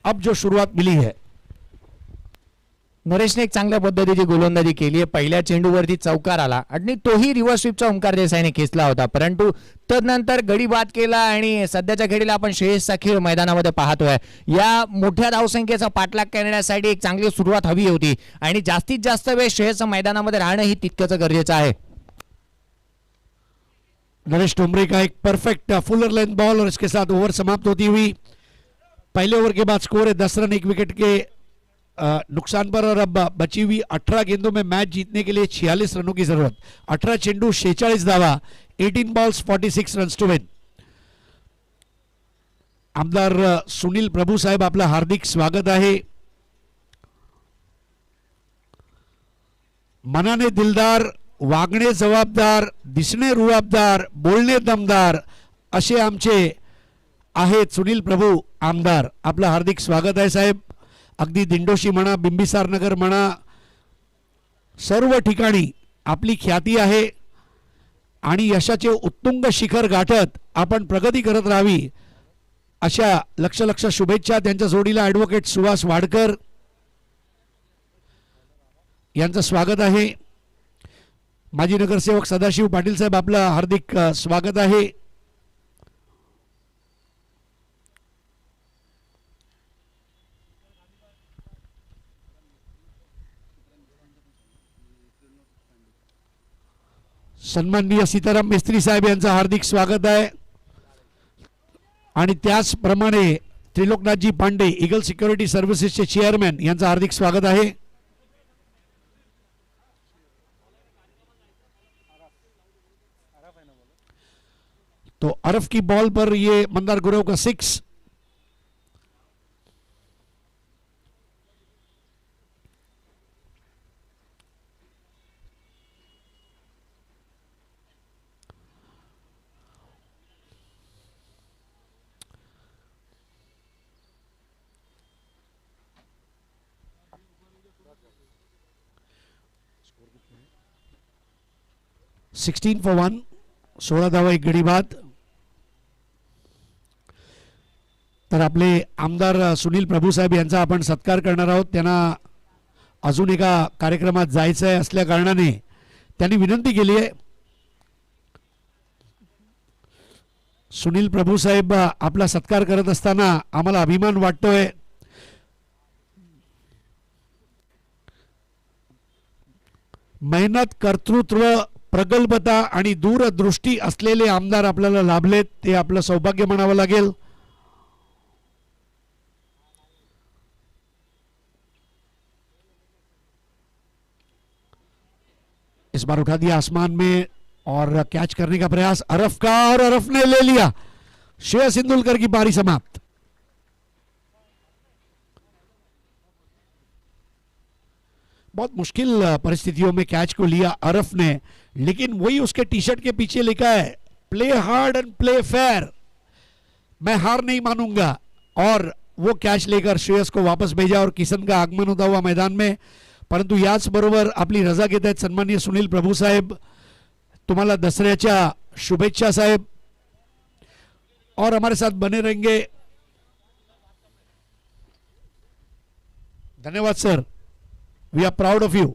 Speaker 2: अब जो शुरुआत मिली है?
Speaker 1: नरेशने एक चांगल्या पद्धतीची गोलंदाजी केली आहे. पहिल्या चेंडूवरती चौकार आला आणि तोही रिव्हर्स स्वीपचा ओंकार देसाईने खेचला होता, परंतु तदनंतर गडी बाद केला आणि सध्याच्या घडीला आपण श्रेयसचा खेळ मैदानामध्ये पाहतोय. या मोठ्या धावसंख्येचा पाठलाग करण्यासाठी एक चांगली सुरुवात हवी होती आणि जास्तीत जास्त वेळ श्रेयसचं मैदानामध्ये राहणं ही तितकंच गरजेचं आहे.
Speaker 2: नरेश ठोंबरे का एक परफेक्ट फुलर लेंथ बॉल और इसके साथ ओवर समाप्त होती हुई. पहले ओवर के बाद स्कोर है 10 रन 1 विकेट के नुकसान पर और अब बची हुई 18 गेंदों में मैच जीतने के लिए 46 रनों की जरूरत. 18 चेंडू 46 धावा, 18 बॉल्स 46 रन्स टू विन. आमदार सुनील प्रभू साहेब आपलं हार्दिक स्वागत आहे. मनाने दिलदार, वागणे जबाबदार, दिसणे रुबाबदार, बोलणे दमदार असे आमचे आहेत सुनील प्रभू आमदार. आपलं हार्दिक स्वागत आहे साहेब. अगदी दिंडोशी म्हणा, बिंबिसार नगर म्हणा, सर्व ठिकाणी आपली ख्याती आहे आणि यशाचे उत्तुंग शिखर गाठत आपण प्रगती करत राहावी अशा लक्ष शुभेच्छा. त्यांच्या जोडीला ॲडव्होकेट सुहास वाडकर यांचं स्वागत आहे. माजी नगरसेवक सदाशिव पाटील साहेब आपलं हार्दिक स्वागत आहे. सन्माननीय सीताराम मिस्त्री साहेब यांचं हार्दिक स्वागत आहे. आणि त्याचप्रमाणे त्रिलोकनाथजी पांडे ईगल सिक्युरिटी सर्व्हिसेसचे चेअरमॅन यांचं हार्दिक स्वागत आहे. तो अरफ की बॉल पर ये मंदार गुरव का 6. सिक्सटीन फॉर 1, 16 धावा 1 गडी बाद. तर आपले आमदार सुनील प्रभू साहेब यांचा आपण सत्कार करणार आहोत. त्यांना अजून एका कार्यक्रमात जायचं आहे असल्या कारणाने त्यांनी विनंती केली आहे. सुनील प्रभू साहेब आपला सत्कार करत असताना आम्हाला अभिमान वाटतोय. मेहनत, कर्तृत्व, प्रगल्भता आणि दूरदृष्टी असलेले आमदार आपल्याला लाभलेत, ते आपलं सौभाग्य म्हणावं लागेल. इस बार उठा दिया आसमान में और कैच करने का प्रयास अरफ का, और अरफ ने ले लिया. श्रेयस इंदुलकर की पारी समाप्त. बहुत मुश्किल परिस्थितियों में कैच को लिया अरफ ने, लेकिन वही उसके टी शर्ट के पीछे लिखा है, play hard and play fair, मैं हार नहीं मानूंगा. और वो कैच लेकर श्रेयस को वापस भेजा और किशन का आगमन होता हुआ मैदान में. परंतु याच बरोबर आपली रजा घेत आहेत सन्माननीय सुनील प्रभू साहेब. तुम्हाला दसऱ्याच्या शुभेच्छा साहेब, और हमारे साथ बने रहेंगे. धन्यवाद sir, we are proud of you.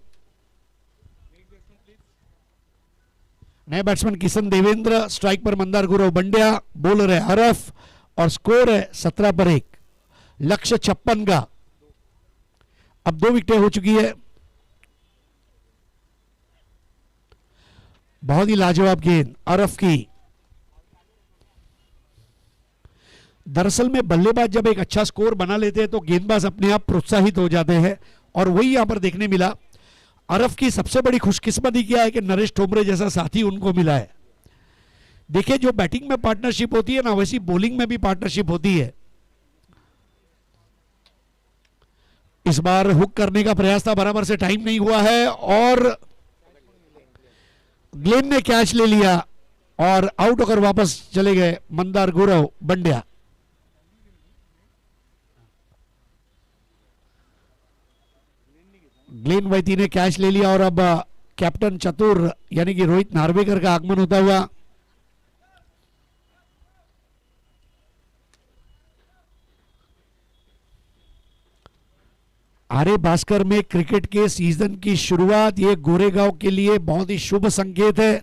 Speaker 2: नए बैट्समैन किशन देवेंद्र, स्ट्राइक पर मंदार गुरव बंड्या, बॉलर है अरफ और स्कोर है 17 पर 1. लक्ष्य 56 का. अब 2 विकेटें हो चुकी है. बहुत ही लाजवाब गेंद अरफ की. दरअसल में बल्लेबाज जब एक अच्छा स्कोर बना लेते हैं तो गेंदबाज अपने आप प्रोत्साहित हो जाते हैं, और वही यहां पर देखने मिला. अरफ की सबसे बड़ी खुशकिस्मती क्या है कि नरेश ठोंबरे जैसा साथी उनको मिला है. देखिए, जो बैटिंग में पार्टनरशिप होती है ना, वैसी बॉलिंग में भी पार्टनरशिप होती है. इस बार हुक करने का प्रयास था, बराबर से टाइम नहीं हुआ है, और ग्लेन ने कैच ले लिया और आउट होकर वापस चले गए मंदार गुरव बंड्या. ग्लेन वैती ने कैच ले लिया और अब कैप्टन चतुर यानी कि रोहित नार्वेकर का आगमन होता हुआ. आर्य भास्कर में क्रिकेट के सीजन की शुरुआत ये गोरेगांव के लिए बहुत ही शुभ संकेत है।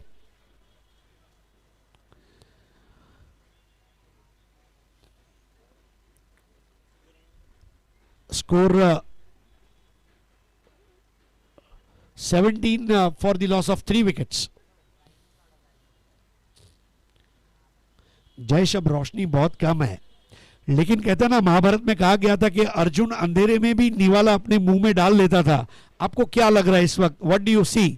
Speaker 2: Score 17 for the loss of 3 wickets. Jayesh अब रोशनी बहुत कम है, लेकिन कहता ना महाभारत में कहा गया था कि अर्जुन अंधेरे में भी निवाला अपने मुंह में डाल लेता था। आपको क्या लग रहा है इस वक्त, what do you see?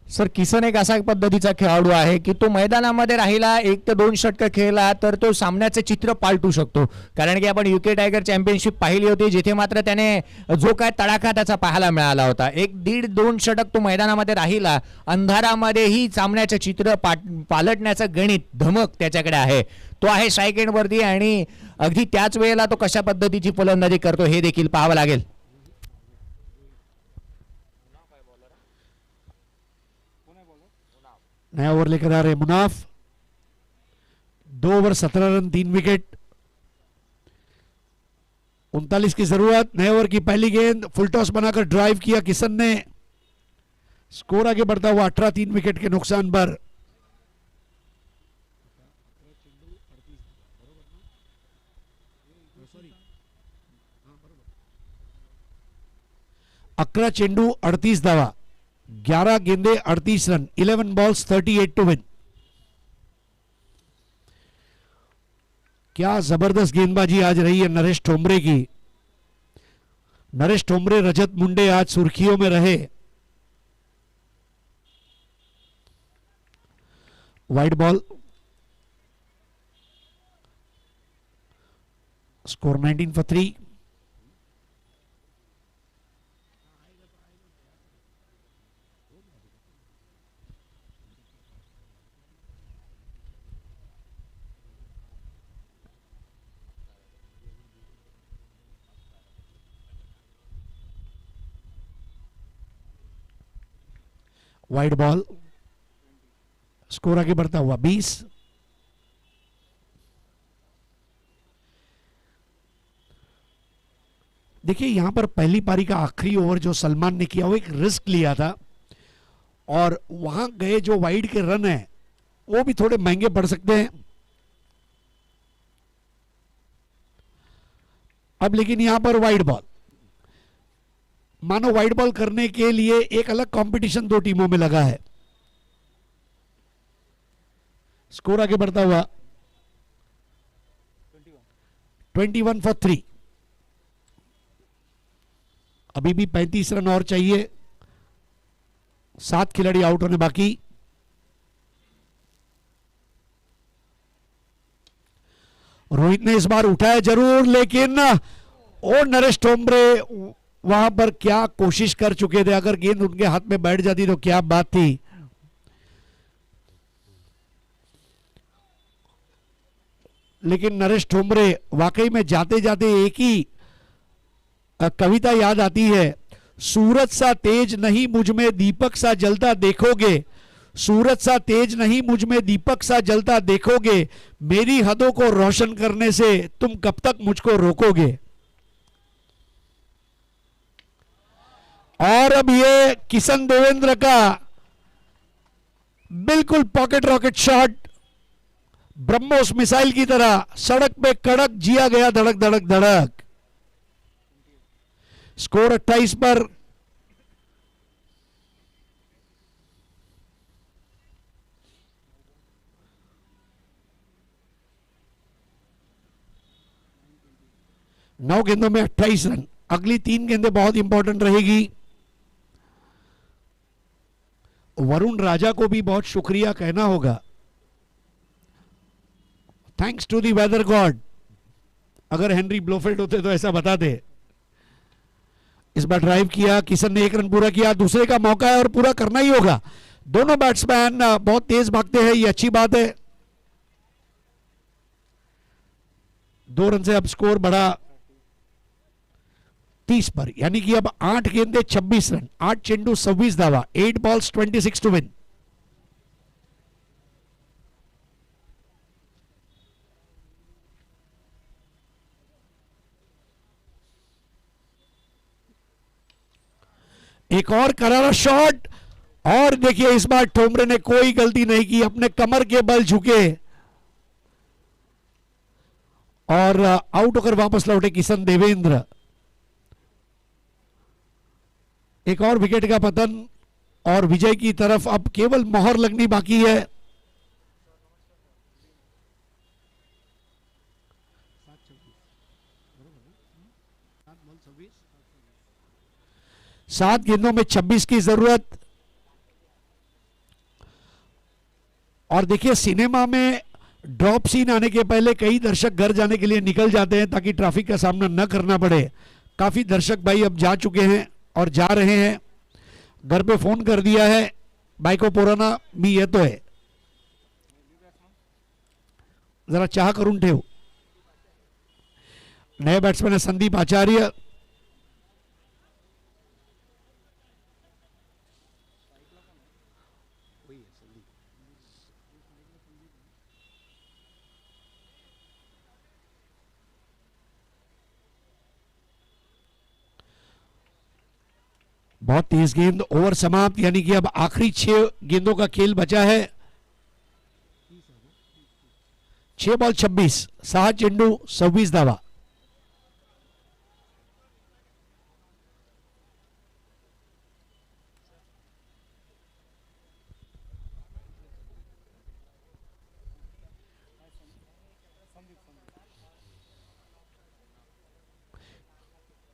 Speaker 1: Sir Kisan एक असा पद्धतीचा खेळाडू आहे की तो मैदानामध्ये राहिला 1 ते 2 षटक खेळला तर तो सामन्याचे चित्र पालटू शकतो, कारण की आपण यूके टायगर चॅम्पियनशिप पाहिली होती जिथे मात्र त्याने जो काय तडाखा त्याचा पाहायला मिळाला होता। 1-1.5-2 षटक तो मैदानामध्ये राहिला, अंधारामध्येही सामन्याचे चित्र पालटण्याचं गणित धमक त्याच्याकडे आहे। तो आहे स्ट्राईक एंड वरती आणि अगदी त्याच वेळेला तो कशा पद्धतीची फलंदाजी करतो हे देखील पाहावं लागेल।
Speaker 2: नया ओवर लेकर आ रहे मुनाफ, 2 ओवर 17 रन 3 विकेट, 39 की जरूरत। नए ओवर की पहली गेंद फुल टॉस बनाकर ड्राइव किया किशन ने, स्कोर आगे बढ़ता हुआ 18 3 विकेट के नुकसान पर। अकरा चेंडू 38 धावा, 11 गेंदे 38 रन, 11 बॉल्स 38 टू विन। क्या जबरदस्त गेंदबाजी आज रही है नरेश ठोंबरे की। नरेश ठोंबरे रजत मुंडे आज सुर्खियों में रहे। Wide ball, score 19 for 3। Wide ball, score आगे बढ़ता हुआ 20। देखिए यहां पर पहली पारी का आखिरी ओवर जो सलमान ने किया वो एक रिस्क लिया था और वहां गए जो वाइड के रन है वो भी थोड़े महंगे पड़ सकते हैं। अब लेकिन यहां पर वाइड बॉल, मानो वाइड बॉल करने के लिए एक अलग कंपटीशन दो टीमों में लगा है। स्कोर आगे बढ़ता हुआ 21 फॉर 3। अभी भी 35 रन और चाहिए, 7 खिलाड़ी आउट होने बाकी। रोहित ने इस बार उठाया जरूर, लेकिन और नरेश ठोंबरे वहां पर क्या कोशिश कर चुके थे। अगर गेंद उनके हाथ में बैठ जाती तो क्या बात थी। लेकिन नरेश ठोंबरे वाकई में जाते जाते एक ही कविता याद आती है, सूरज सा तेज नहीं मुझ में दीपक सा जलता देखोगे, सूरज सा तेज नहीं मुझ में दीपक सा जलता देखोगे, मेरी हदों को रोशन करने से तुम कब तक मुझको रोकोगे। और अब ये किशन देवेंद्र का बिल्कुल pocket rocket shot, BrahMos missile की तरह सड़क पे कड़क जिया गया, धड़क धड़क धड़क। स्कोर 28 पर। नौ गेंदों में 28 रन। अगली 3 गेंदें बहुत इंपॉर्टेंट रहेगी। वरुण राजा को भी बहुत शुक्रिया कहना होगा, thanks to the weather god. अगर हेनरी ब्लोफेल्ड होते तो ऐसा बताते। इस बार ड्राइव किया, किशन ने 1 रन पूरा किया, दूसरे का मौका है और पूरा करना ही होगा। दोनों बैट्समैन बहुत तेज भागते हैं, ये अच्छी बात है। 2 रन से अब स्कोर बढ़ा 30 पर, यानी कि अब 8 गेंदे 26 रन, 8 चेंडू 26 धावा, 8 बॉल्स 26 टू विन। एक और करारा शॉट, और देखिए इस बार ठोमरे ने कोई गलती नहीं की, अपने कमर के बल झुके और आउट होकर वापस लौटे किशन देवेंद्र। एक और विकेट का पतन और विजय की तरफ अब केवल मोहर लगनी बाकी है। सात गेंदों में 26 की जरूरत। और देखिए सिनेमा में ड्रॉप सीन आने के पहले कई दर्शक घर जाने के लिए निकल जाते हैं ताकि ट्रैफिक का सामना न करना पड़े। काफी दर्शक भाई अब जा चुके हैं और जा रहे हैं। घर पे फोन कर दिया है, बायको पोराना मी येतोय, जरा चहा करून ठेव। नए बैट्समैन है संदीप आचार्य। बहुत तेज गेंद, ओवर समाप्त, यानी कि अब आखिरी 6 गेंदों का खेल बचा है। 6 बॉल 26, 6 चेंडू 26 धावा।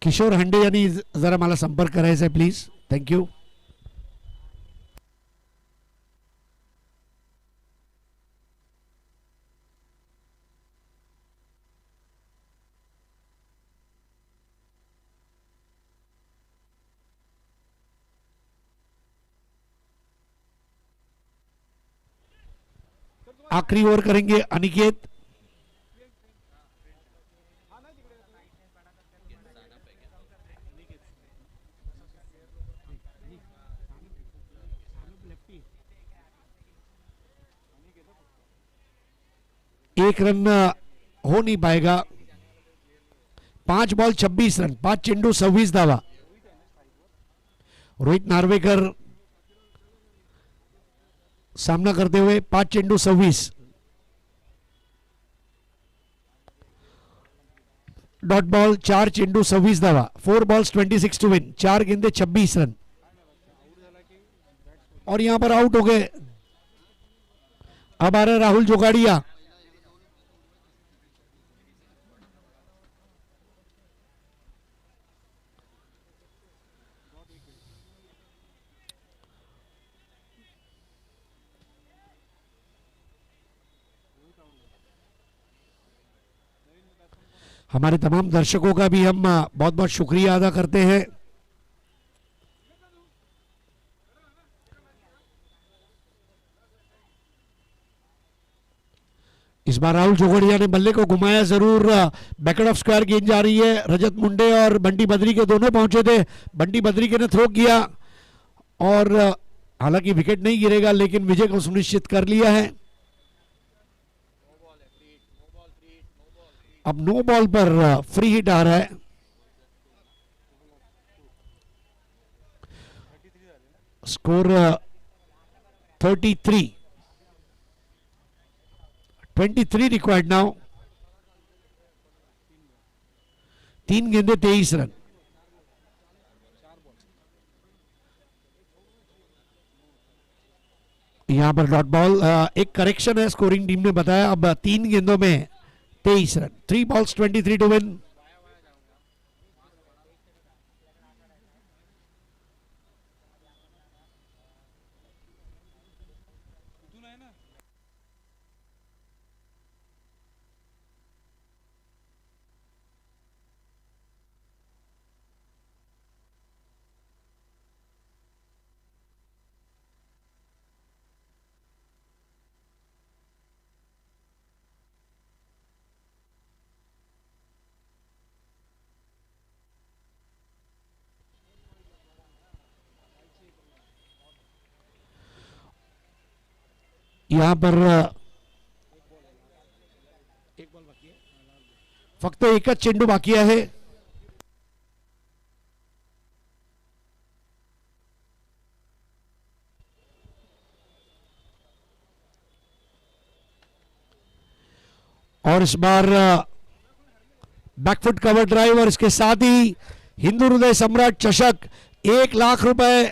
Speaker 2: किशोर हंडे यांनी जरा मला संपर्क करायचा आहे प्लीज, थँक्यू। आखिरी ओवर करेंगे अनिकेत। एक रन हो नहीं पाएगा। 5 बॉल 26 रन, 5 चेंडू 26 धावा। रोहित नार्वेकर सामना करते हुए 5 चेंडू 26। डॉट बॉल 4 चेंडू 26 धावा। 4 बॉल्स 26 टू विन, 4 गेंदे 26 रन। और यहां पर आउट हो गए। अब आ रहे राहुल जोगाड़िया। हमारे तमाम दर्शकों का भी हम बहुत बहुत शुक्रिया अदा करते हैं। इस बार राहुल जोगड़िया ने बल्ले को घुमाया जरूर। बैकएंड ऑफ स्क्वायर गेंद जा रही है। रजत मुंडे और बंटी बद्री के दोनों पहुंचे थे। बंटी बद्री के ने थ्रो किया और हालांकि विकेट नहीं गिरेगा लेकिन विजय को सुनिश्चित कर लिया है। अब नो बॉल पर फ्री हिट आ रहा है। Score 33, 23 required now. 3 गेंदे 23 रन। यहां पर डॉट बॉल, एक करेक्शन है स्कोरिंग टीम ने बताया। अब 3 गेंदों में 23 रन। 3 balls 23 to win. यहां पर फक्त एकच चेंडू बाकी आहे। और इस बार बैकफुट कवर ड्राइव और इसके साथ ही हिंदू हृदय सम्राट चषक 1,00,000 रुपए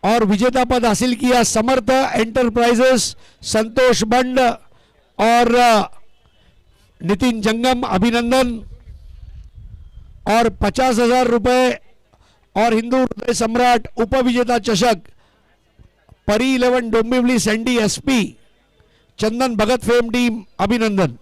Speaker 2: और विजेता पद हासिल किया समर्थ एंटरप्राइजेस, संतोष बंड और नितिन जंगम, अभिनंदन। और 50,000 रुपए और हिंदू हृदय सम्राट उपविजेता चषक परी 11 डोंबिवली सैंडी एसपी, चंदन भगत फेम टीम, अभिनंदन।